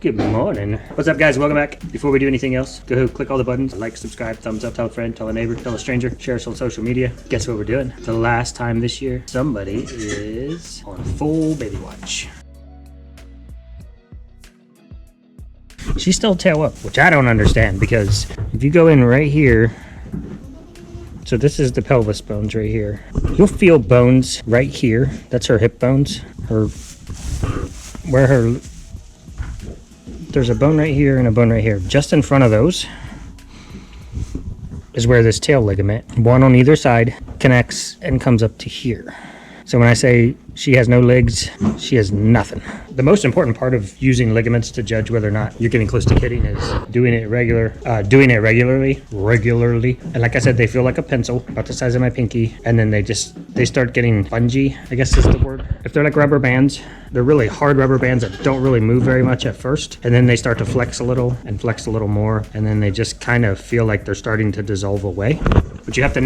Good morning. What's up, guys? Welcome back. Before we do anything else, go click all the buttons. Like, subscribe, thumbs up, tell a friend, tell a neighbor, tell a stranger, share us on social media. Guess what we're doing? The last time this year, somebody is on full baby watch. She's still tail up, which I don't understand, because if you go in right here, so this is the pelvis bones right here. You'll feel bones right here. That's her hip bones. There's a bone right here and a bone right here. Just in front of those is where this tail ligament, one on either side, connects and comes up to here. So when I say she has no legs, she has nothing. The most important part of using ligaments to judge whether or not you're getting close to kidding is doing it regularly. And like I said, they feel like a pencil, about the size of my pinky, and then they start getting spongy, I guess is the word. If they're like rubber bands, they're really hard rubber bands that don't really move very much at first, and then they start to flex a little and flex a little more, and then they just kind of feel like they're starting to dissolve away. But you have to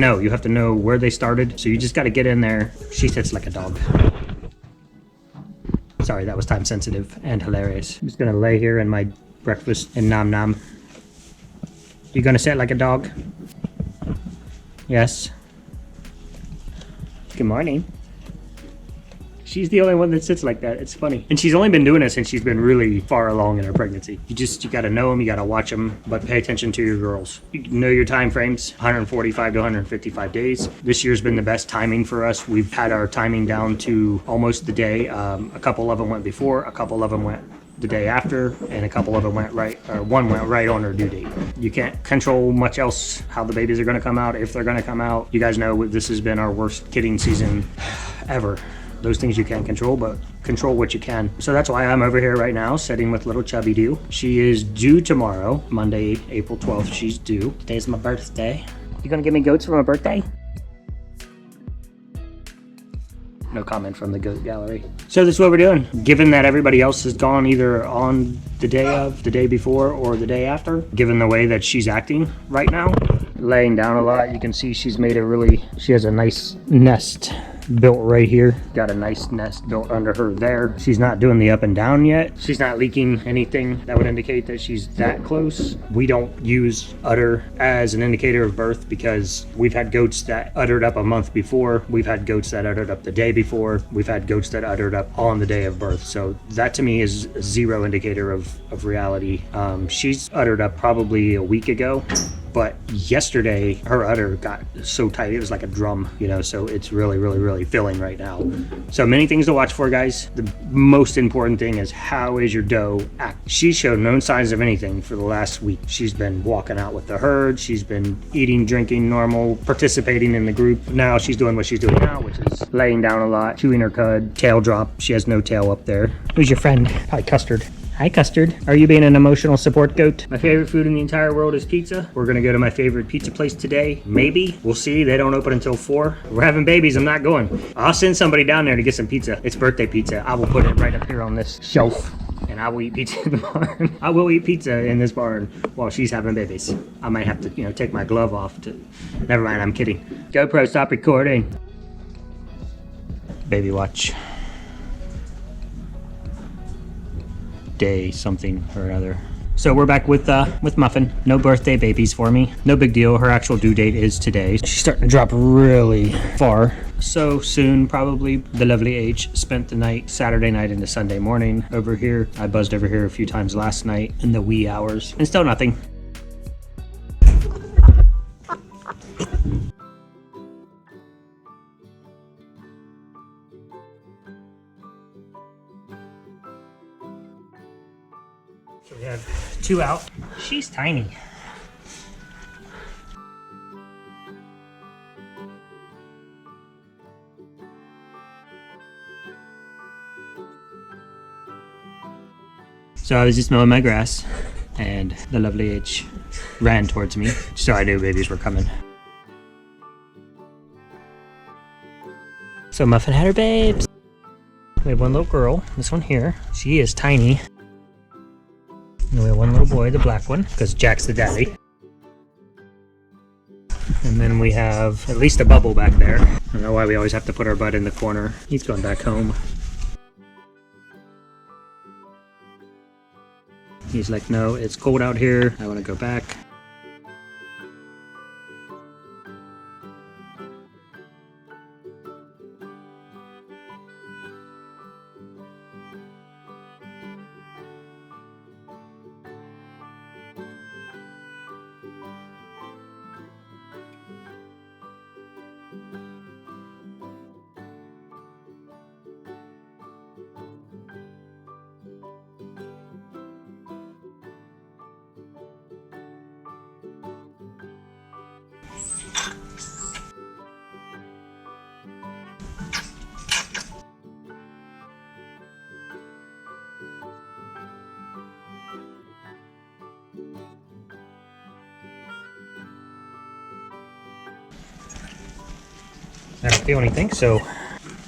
know where they started, so you just got to get in there. She sits like a dog. Sorry, that was time sensitive and hilarious. I'm just gonna lay here in my breakfast and nom nom. You gonna sit like a dog? Yes. Good morning. She's the only one that sits like that. It's funny. And she's only been doing it since she's been really far along in her pregnancy. You gotta know them, you gotta watch them, but pay attention to your girls. You know your time frames, 145 to 155 days. This year's been the best timing for us. We've had our timing down to almost the day. A couple of them went before, a couple of them went the day after, and a couple of them went right, or one went right on her due date. You can't control much else how the babies are gonna come out, if they're gonna come out. You guys know this has been our worst kidding season ever. Those things you can't control, but control what you can. So that's why I'm over here right now, sitting with little Chubby Doo. She is due tomorrow, Monday, April 12th, she's due. Today's my birthday. You gonna give me goats for my birthday? No comment from the goat gallery. So this is what we're doing. Given that everybody else has gone either on the day of, the day before, or the day after, given the way that she's acting right now, laying down a lot, you can see she has a nice nest built right here. Got a nice nest built under her there. She's not doing the up and down yet. She's not leaking anything that would indicate that she's that close. We don't use udder as an indicator of birth because we've had goats that uddered up a month before. We've had goats that uddered up the day before. We've had goats that uddered up on the day of birth. So that to me is a zero indicator of reality. She's uddered up probably a week ago. But yesterday, her udder got so tight, it was like a drum, so it's really filling right now. So many things to watch for, guys. The most important thing is, how is your doe act? She showed no signs of anything for the last week. She's been walking out with the herd. She's been eating, drinking normal, participating in the group. Now she's doing what she's doing now, which is laying down a lot, chewing her cud, tail drop. She has no tail up there. Who's your friend? Probably Custard. Hi, Custard. Are you being an emotional support goat? My favorite food in the entire world is pizza. We're gonna go to my favorite pizza place today. Maybe. We'll see. They don't open until 4. We're having babies. I'm not going. I'll send somebody down there to get some pizza. It's birthday pizza. I will put it right up here on this shelf, and I will eat pizza in the barn. I will eat pizza in this barn while she's having babies. I might have to, take my glove off to... Never mind, I'm kidding. GoPro, stop recording. Baby watch. Day something or other. So we're back with Muffin. No birthday babies for me. No big deal. Her actual due date is today. She's starting to drop really far. So soon, probably. The lovely H spent the night, Saturday night into Sunday morning over here. I buzzed over here a few times last night in the wee hours, and still nothing. So we have 2 out. She's tiny. So I was just mowing my grass, and the lovely H ran towards me, so I knew babies were coming. So Muffin had her babes. We have one little girl, this one here. She is tiny. And we have one little boy, the black one, because Jack's the daddy. And then we have at least a bubble back there. I don't know why we always have to put our butt in the corner. He's going back home. He's like, no, it's cold out here. I want to go back. I don't feel anything, so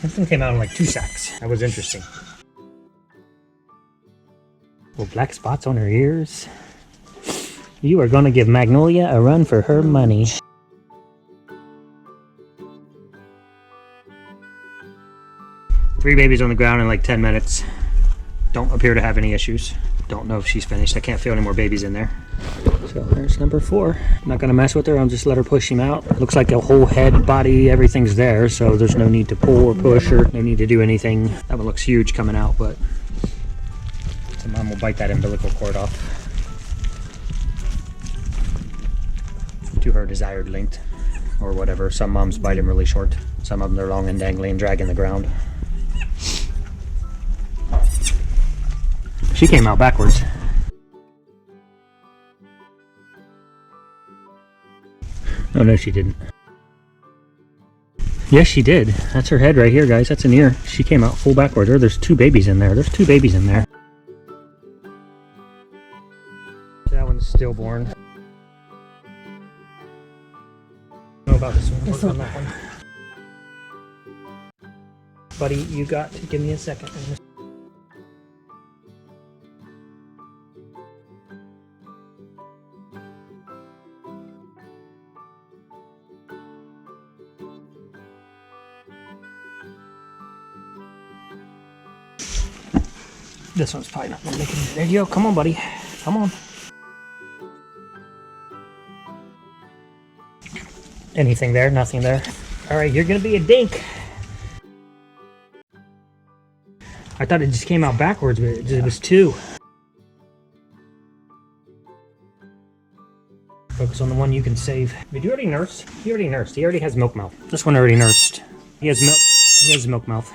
this thing came out in like 2 sacks. That was interesting. Well, black spots on her ears. You are gonna give Magnolia a run for her money. Three babies on the ground in like 10 minutes. Don't appear to have any issues. Don't know if she's finished. I can't feel any more babies in there. So there's number 4. I'm not gonna mess with her. I'll just let her push him out. Looks like the whole head, body, everything's there. So there's no need to pull or push or no need to do anything. That one looks huge coming out, but so mom will bite that umbilical cord off to her desired length or whatever. Some moms bite them really short. Some of them they're long and dangly and dragging the ground. She came out backwards. Oh no, she didn't. Yes, she did. That's her head right here, guys. That's an ear. She came out full backwards. There's 2 babies in there. There's 2 babies in there. That one's stillborn. I don't know about this one. Work on that one. Buddy, you got to give me a second. This one's probably not gonna make it. There you go. Come on, buddy. Come on. Anything there? Nothing there. All right, you're gonna be a dink. I thought it just came out backwards, but it was 2. Focus on the one you can save. Did you already nurse? He already nursed. He already has milk mouth. This one already nursed. He has milk. He has milk mouth.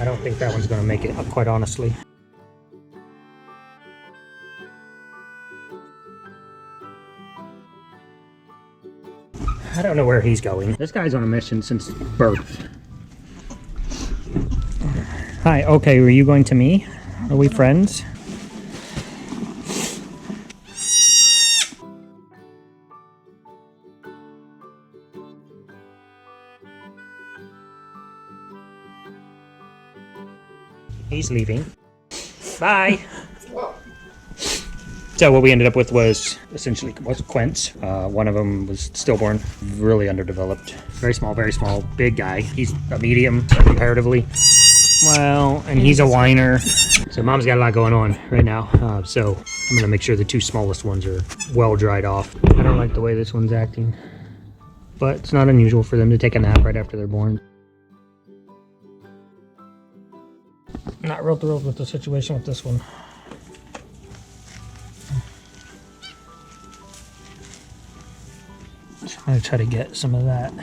I don't think that one's going to make it, quite honestly. I don't know where he's going. This guy's on a mission since birth. Hi, okay, were you going to me? Are we friends? He's leaving. Bye. So what we ended up with was essentially quints. One of them was stillborn, really underdeveloped. Very small, big guy. He's a medium comparatively. Well, and he's a whiner. So mom's got a lot going on right now. So I'm gonna make sure the 2 smallest ones are well dried off. I don't like the way this one's acting, but it's not unusual for them to take a nap right after they're born. Not real thrilled with the situation with this one. So I'm going to try to get some of that.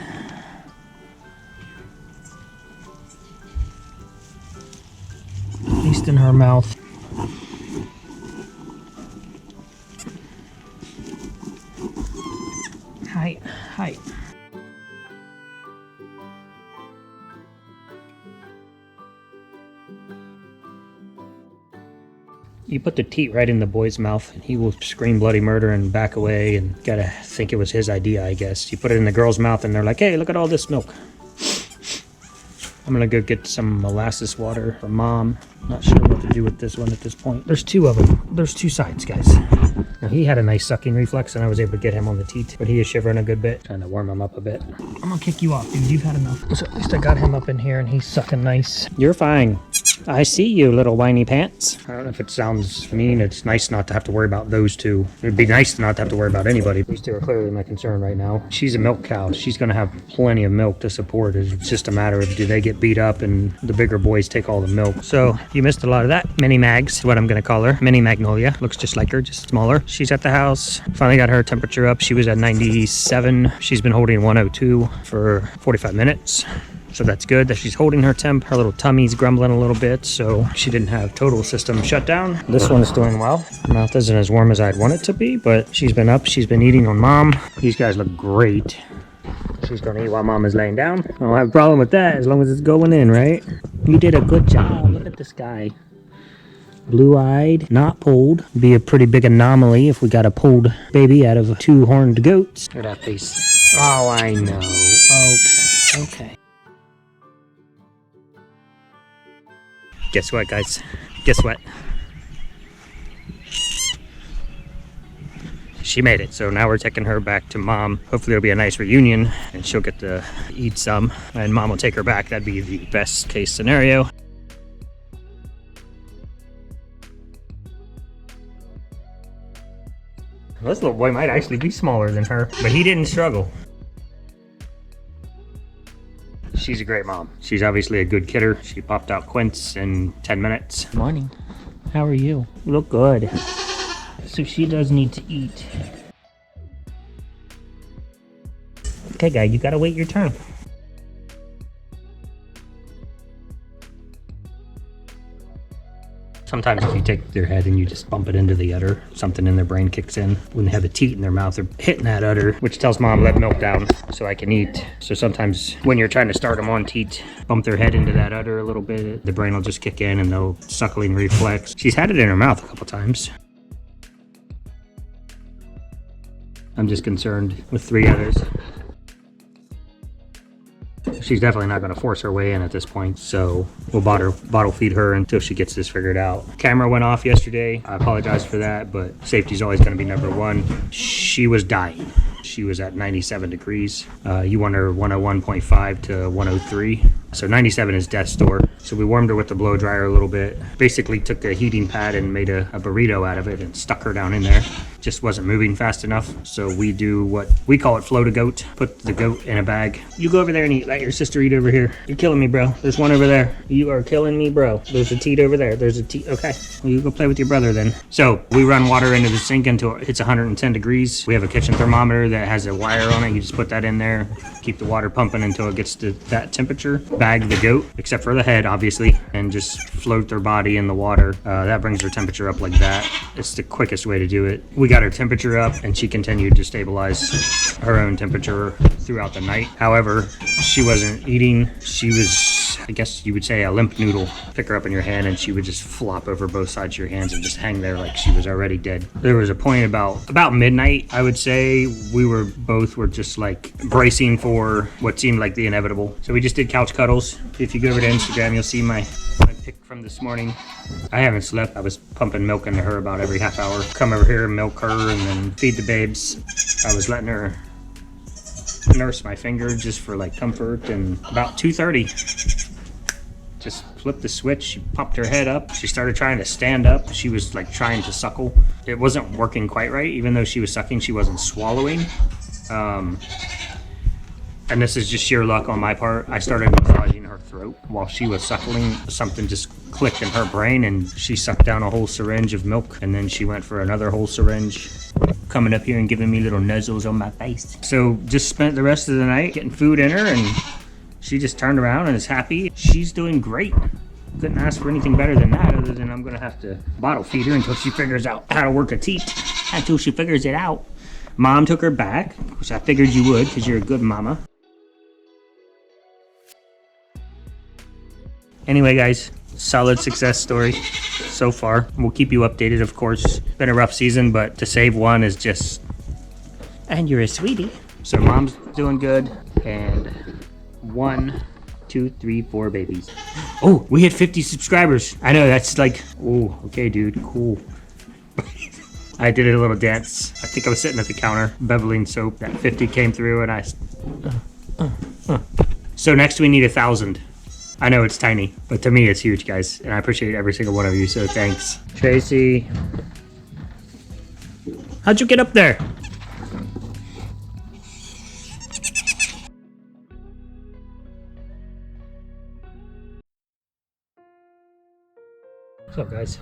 At least in her mouth. Hi. You put the teat right in the boy's mouth and he will scream bloody murder and back away and gotta think it was his idea, I guess. You put it in the girl's mouth and they're like, hey, look at all this milk. I'm gonna go get some molasses water for mom. Not sure what to do with this one at this point. There's 2 of them. There's 2 sides, guys. Now, he had a nice sucking reflex and I was able to get him on the teat, but he is shivering a good bit. Trying to warm him up a bit. I'm gonna kick you off, dude. You've had enough. So at least I got him up in here and he's sucking nice. You're fine. I see you, little whiny pants. I don't know if it sounds mean. It's nice not to have to worry about those two. It'd be nice not to have to worry about anybody. These two are clearly my concern right now. She's a milk cow. She's going to have plenty of milk to support. It's just a matter of do they get beat up and the bigger boys take all the milk. So you missed a lot of that. Mini Mags is what I'm going to call her. Mini Magnolia. Looks just like her, just smaller. She's at the house. Finally got her temperature up. She was at 97. She's been holding 102 for 45 minutes. So that's good that she's holding her temp. Her little tummy's grumbling a little bit, so she didn't have total system shutdown. This one is doing well. Her mouth isn't as warm as I'd want it to be, but she's been up. She's been eating on mom. These guys look great. She's gonna eat while mom is laying down. I don't have a problem with that as long as it's going in, right? You did a good job. Look at this guy. Blue-eyed, not pulled. Be a pretty big anomaly if we got a pulled baby out of 2 horned goats. Look at that face. Oh, I know. Okay. Guess what, guys? Guess what? She made it, so now we're taking her back to mom. Hopefully it'll be a nice reunion and she'll get to eat some and mom will take her back. That'd be the best case scenario. This little boy might actually be smaller than her, but he didn't struggle. She's a great mom. She's obviously a good kidder. She popped out Quints in 10 minutes. Morning. How are you? You look good. So she does need to eat. Okay, guy, you gotta wait your turn. Sometimes if you take their head and you just bump it into the udder, something in their brain kicks in. When they have the teat in their mouth, they're hitting that udder, which tells mom, let milk down so I can eat. So sometimes when you're trying to start them on teat, bump their head into that udder a little bit, the brain will just kick in and they'll suckling reflex. She's had it in her mouth a couple times. I'm just concerned with 3 others. She's definitely not going to force her way in at this point, so we'll bottle feed her until she gets this figured out. Camera went off yesterday. I apologize for that, but safety's always going to be number one. She was dying. She was at 97 degrees. You want her 101.5 to 103. So 97 is death's door. So we warmed her with the blow dryer a little bit. Basically took a heating pad and made a burrito out of it and stuck her down in there. Just wasn't moving fast enough. So we do what we call it, float a goat. Put the goat in a bag. You go over there and eat. Let your sister eat over here. You're killing me, bro. There's one over there. You are killing me, bro. There's a teat over there. There's a teat. Okay. Well, you go play with your brother then. So we run water into the sink until it's 110 degrees. We have a kitchen thermometer that has a wire on it. You just put that in there. Keep the water pumping until it gets to that temperature. Bag the goat, except for the head, obviously, and just float their body in the water. That brings her temperature up like that. It's the quickest way to do it. We got her temperature up, and she continued to stabilize her own temperature throughout the night. However, she wasn't eating. She was, I guess you would say, a limp noodle. Pick her up in your hand, and she would just flop over both sides of your hands and just hang there like she was already dead. There was a point about midnight, I would say, we were just like bracing for what seemed like the inevitable. So we just did couch cuddles. If you go over to Instagram, you'll see my pic from this morning. I haven't slept. I was pumping milk into her about every half hour. Come over here, milk her, and then feed the babes. I was letting her nurse my finger just for like comfort, and about 2:30, just flipped the switch. She popped her head up. She started trying to stand up. She was like trying to suckle. It wasn't working quite right. Even though she was sucking, she wasn't swallowing. And this is just sheer luck on my part. I started massaging her throat while she was suckling. Something just clicked in her brain and she sucked down a whole syringe of milk, and then she went for another whole syringe, coming up here and giving me little nuzzles on my face. So just spent the rest of the night getting food in her, and she just turned around and is happy. She's doing great. Couldn't ask for anything better than that, other than I'm gonna have to bottle feed her until she figures out how to work a teat. Until she figures it out. Mom took her back, which I figured you would because you're a good mama. Anyway, guys, solid success story so far. We'll keep you updated, of course. Been a rough season, but to save one is just... And you're a sweetie. So mom's doing good, and 1, 2, 3, 4 babies. Oh, we hit 50 subscribers. I know, that's like, oh, okay, dude, cool. I did a little dance. I think I was sitting at the counter, beveling soap. That 50 came through, and I... So next we need 1,000. I know it's tiny, but to me it's huge, guys. And I appreciate every single one of you, so thanks. Tracy, how'd you get up there? What's up, guys?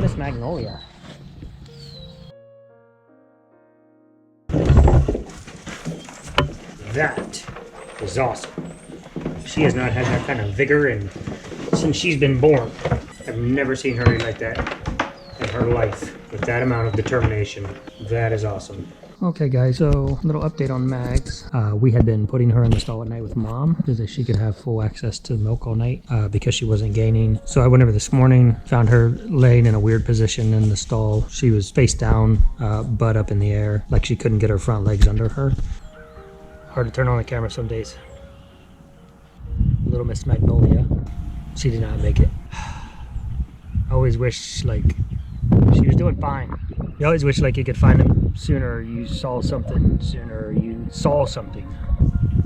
Miss Magnolia. That is awesome. She has not had that kind of vigor and since she's been born. I've never seen her like that in her life with that amount of determination. That is awesome. Okay guys, so a little update on Mags. We had been putting her in the stall at night with mom so that she could have full access to milk all night because she wasn't gaining. So I went over this morning, found her laying in a weird position in the stall. She was face down, butt up in the air, like she couldn't get her front legs under her. Hard to turn on the camera some days. Little Miss Magnolia, she did not make it. I always wish like she was doing fine. You always wish like you could find them sooner, you saw something sooner, you saw something.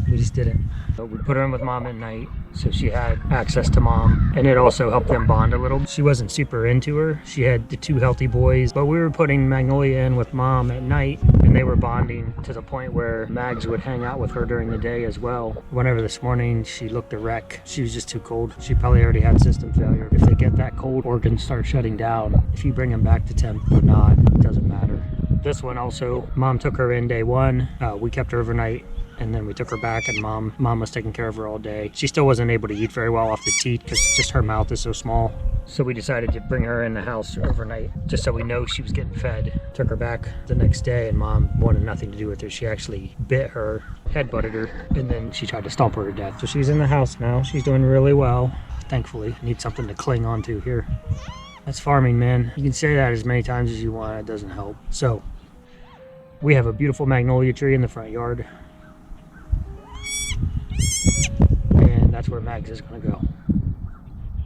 We just didn't. So we put her in with mom at night so she had access to mom, and it also helped them bond a little. She wasn't super into her. She had the 2 healthy boys, but we were putting Magnolia in with mom at night and they were bonding to the point where Mags would hang out with her during the day as well. Whenever this morning she looked a wreck, she was just too cold. She probably already had system failure. If they get that cold, organs start shutting down. If you bring them back to temp or not, it doesn't matter. This one also, mom took her in day 1. We kept her overnight. And then we took her back and mom was taking care of her all day. She still wasn't able to eat very well off the teat because just her mouth is so small. So we decided to bring her in the house overnight just so we know she was getting fed. Took her back the next day and mom wanted nothing to do with her. She actually bit her, headbutted her, and then she tried to stomp her to death. So she's in the house now. She's doing really well, thankfully. Need something to cling on to here. That's farming, man. You can say that as many times as you want. It doesn't help. So we have a beautiful magnolia tree in the front yard. And that's where Mags is gonna go.